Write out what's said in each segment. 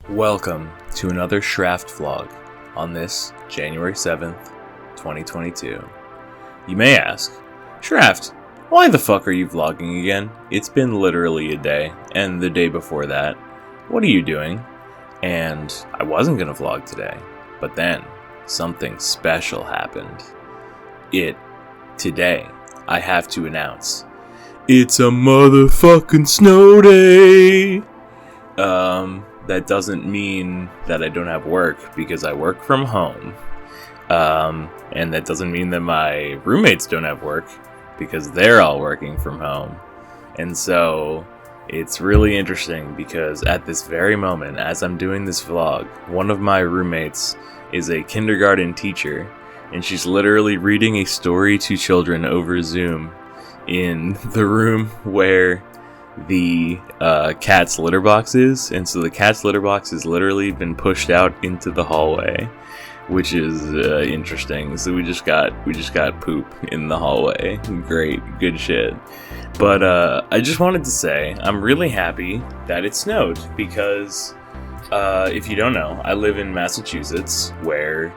Welcome to another Shraft vlog on this January 7th, 2022. You may ask, Shraft, why the fuck are you vlogging again? It's been literally a day, and the day before that. What are you doing? And I wasn't gonna vlog today, but then something special happened. Today, I have to announce, it's a motherfucking snow day! That doesn't mean that I don't have work, because I work from home. And that doesn't mean that my roommates don't have work, because they're all working from home. And so, it's really interesting, because at this very moment, as I'm doing this vlog, one of my roommates is a kindergarten teacher, and she's literally reading a story to children over Zoom in the room where the cat's litter box is. And so the cat's litter box has literally been pushed out into the hallway, which is interesting. So we just got poop in the hallway. Great, good shit. But I just wanted to say I'm really happy that it snowed, because if you don't know, I live in Massachusetts, where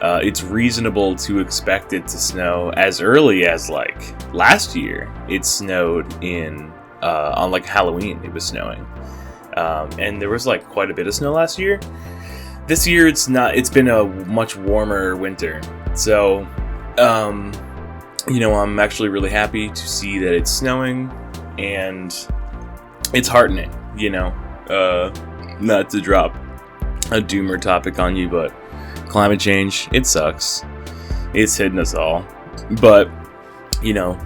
it's reasonable to expect it to snow as early as like last year. It snowed on like Halloween. It was snowing, and there was like quite a bit of snow last year. This year it's not. It's been a much warmer winter, so I'm actually really happy to see that it's snowing, and it's heartening. Not to drop a doomer topic on you, but climate change, it sucks. It's hitting us all. But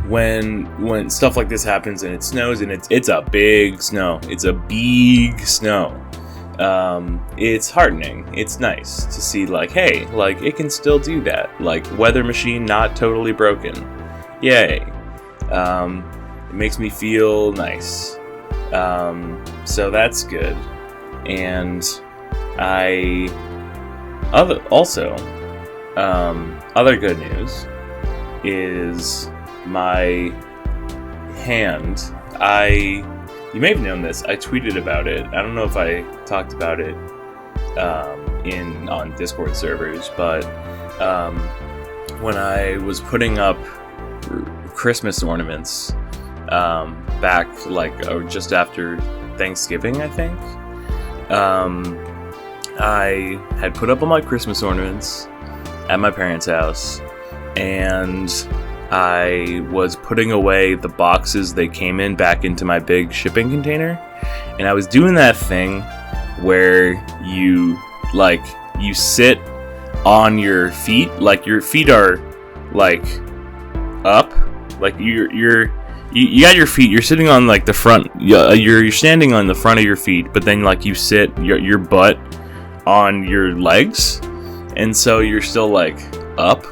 when stuff like this happens and it snows, and it's a big snow. It's a big snow. It's heartening. It's nice to see, like, hey, like, it can still do that. Like, weather machine not totally broken. Yay. It makes me feel nice. So that's good. And other good news is my hand. You may have known this. I tweeted about it. I don't know if I talked about it on Discord servers, but when I was putting up Christmas ornaments back just after Thanksgiving, I think, I had put up all my Christmas ornaments at my parents' house, and I was putting away the boxes they came in back into my big shipping container. And I was doing that thing where you sit on your feet, like your feet are like up, like you got your feet, you're sitting on like the front, you're standing on the front of your feet, but then like you sit your butt on your legs, and so you're still like up.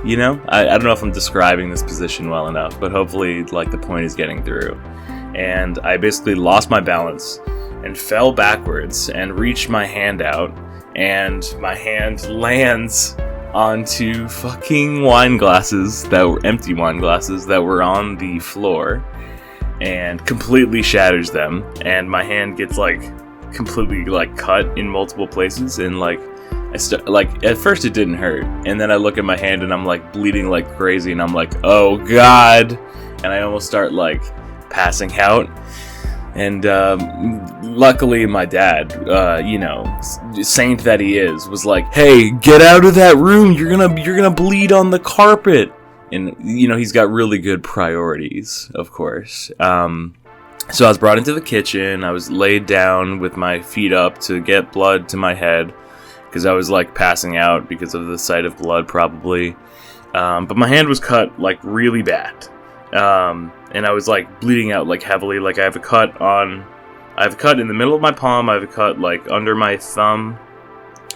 I don't know if I'm describing this position well enough, but hopefully like the point is getting through. And I basically lost my balance and fell backwards and reached my hand out, and my hand lands onto fucking empty wine glasses that were on the floor, and completely shatters them. And my hand gets like completely like cut in multiple places, and like at first it didn't hurt, and then I look at my hand and I'm like bleeding like crazy, and I'm like, oh god, and I almost start like passing out. And luckily my dad, saint that he is, was like, hey, get out of that room, you're gonna bleed on the carpet. And he's got really good priorities, of course. So I was brought into the kitchen. I was laid down with my feet up to get blood to my head, because I was like passing out because of the sight of blood, probably. But my hand was cut like really bad, and I was like bleeding out like heavily. Like I have a cut in the middle of my palm. I have a cut like under my thumb,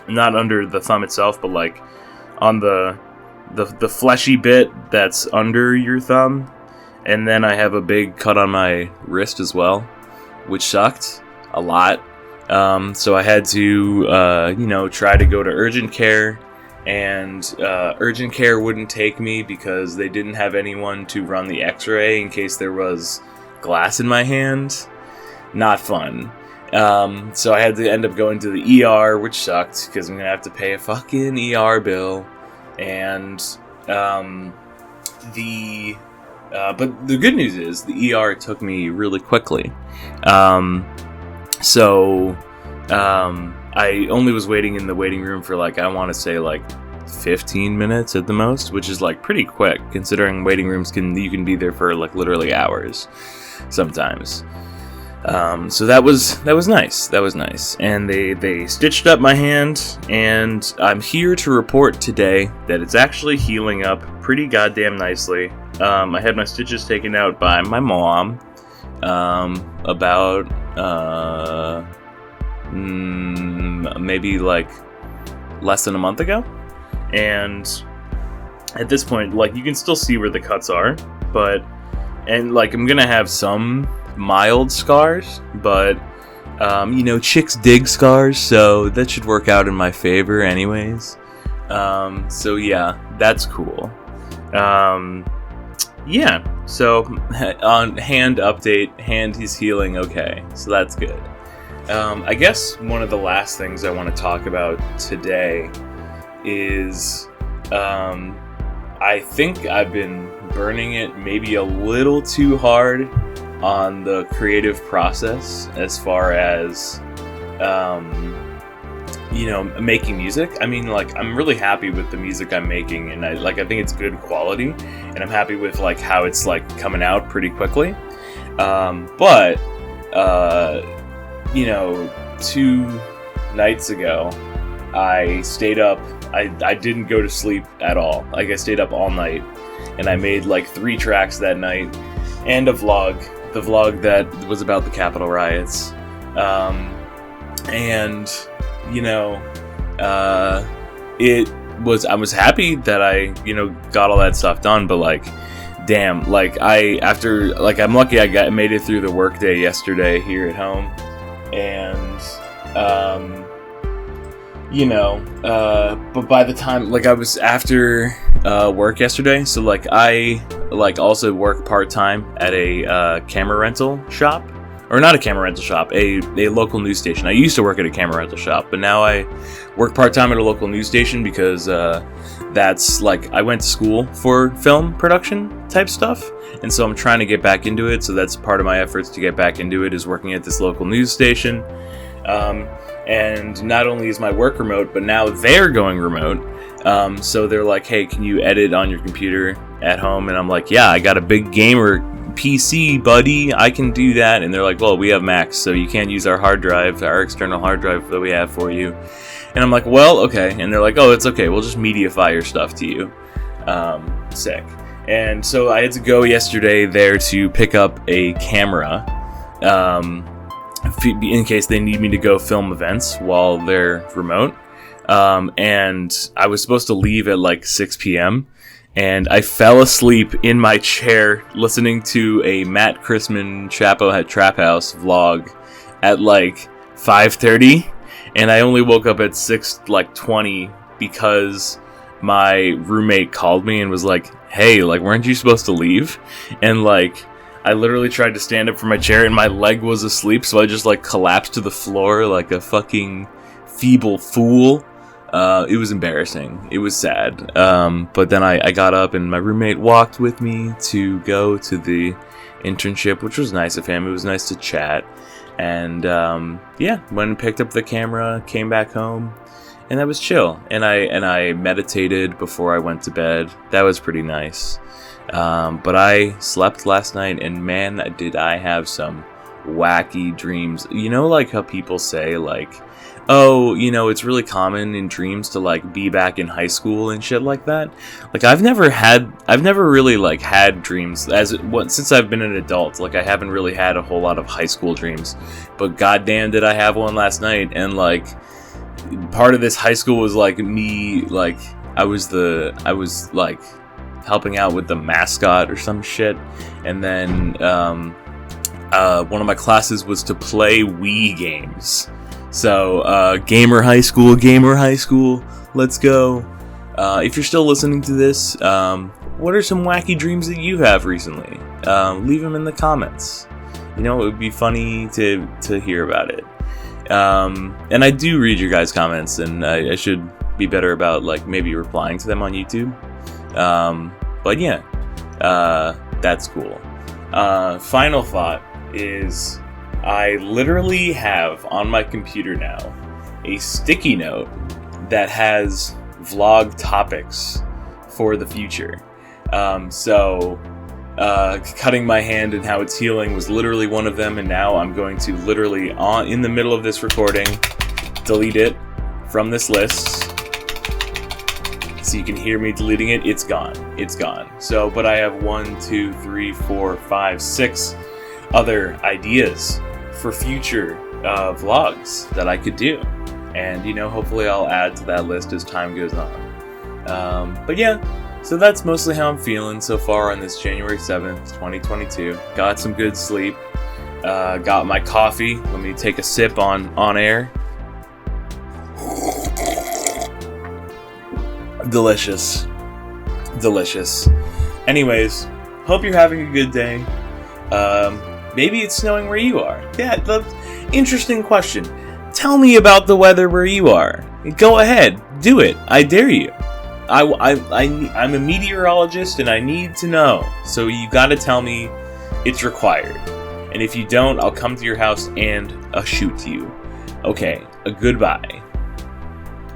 not under the thumb itself, but like on the fleshy bit that's under your thumb. And then I have a big cut on my wrist as well, which sucked a lot. So I had to, try to go to urgent care, and urgent care wouldn't take me because they didn't have anyone to run the x-ray in case there was glass in my hand. Not fun. So I had to end up going to the ER, which sucked because I'm gonna have to pay a fucking ER bill. And but the good news is the ER took me really quickly. I only was waiting in the waiting room for I want to say 15 minutes at the most, which is pretty quick considering waiting rooms you can be there for literally hours sometimes. So that was nice. That was nice. And they stitched up my hand, and I'm here to report today that it's actually healing up pretty goddamn nicely. I had my stitches taken out by my mom about maybe less than a month ago. And at this point, you can still see where the cuts are, and I'm gonna have some mild scars, but chicks dig scars, so that should work out in my favor anyways. So yeah, that's cool. So on hand update, hand is healing okay, so that's good. I guess one of the last things I want to talk about today is I think I've been burning it maybe a little too hard on the creative process as far as making music. I mean, I'm really happy with the music I'm making, and I think it's good quality, and I'm happy with how it's coming out pretty quickly. But 2 nights ago I stayed up. I didn't go to sleep at all. I stayed up all night, and I made 3 tracks that night, and the vlog that was about the Capitol riots. I was happy that I got all that stuff done, but damn, I'm lucky I made it through the workday yesterday here at home, and but by the time I was after work yesterday, so I also work part-time at a camera rental shop, or not a camera rental shop, a local news station. I used to work at a camera rental shop, but now I work part-time at a local news station because that's I went to school for film production type stuff, and so I'm trying to get back into it. So that's part of my efforts to get back into it, is working at this local news station. And not only is my work remote, but now they're going remote. So they're like, hey, can you edit on your computer at home? And I'm like, yeah, I got a big gamer PC, buddy. I can do that. And they're like, well, we have Macs, so you can't use our hard drive, our external hard drive that we have for you. And I'm like, well, okay. And they're like, oh, it's okay. We'll just mediafy your stuff to you. Sick. And so I had to go yesterday there to pick up a camera. In case they need me to go film events while they're remote. And I was supposed to leave at 6 p.m. And I fell asleep in my chair listening to a Matt Chrisman Chapo at Trap House vlog at 5:30. And I only woke up at 6:20 because my roommate called me and was like, hey, weren't you supposed to leave? And I literally tried to stand up from my chair and my leg was asleep, so I just collapsed to the floor like a fucking feeble fool. It was embarrassing. It was sad. But then I got up and my roommate walked with me to go to the internship, which was nice of him. It was nice to chat. And went and picked up the camera, came back home, and that was chill. And I meditated before I went to bed. That was pretty nice. But I slept last night, and man, did I have some wacky dreams. How people say, oh, it's really common in dreams to be back in high school and shit like that. I've never really had dreams since I've been an adult. I haven't really had a whole lot of high school dreams, but goddamn did I have one last night. And part of this high school was me, I was helping out with the mascot or some shit, and then one of my classes was to play Wii games. So gamer high school, let's go. If you're still listening to this, what are some wacky dreams that you have recently? Leave them in the comments. It would be funny to hear about it. And I do read your guys' comments, and I should be better about like maybe replying to them on YouTube. But yeah, that's cool. Final thought is I literally have on my computer now a sticky note that has vlog topics for the future. Cutting my hand and how it's healing was literally one of them, and now I'm going to literally, in the middle of this recording, delete it from this list. So you can hear me deleting it. It's gone. It's gone. So, but I have 1, 2, 3, 4, 5, 6 other ideas for future vlogs that I could do. And, hopefully I'll add to that list as time goes on. But yeah, so that's mostly how I'm feeling so far on this January 7th, 2022. Got some good sleep. Got my coffee. Let me take a sip on air. Delicious. Anyways, hope you're having a good day. Maybe it's snowing where you are. Yeah, interesting question. Tell me about the weather where you are. Go ahead, do it. I dare you. I'm a meteorologist and I need to know. So you gotta tell me it's required. And if you don't, I'll come to your house and shoot you. Okay, goodbye.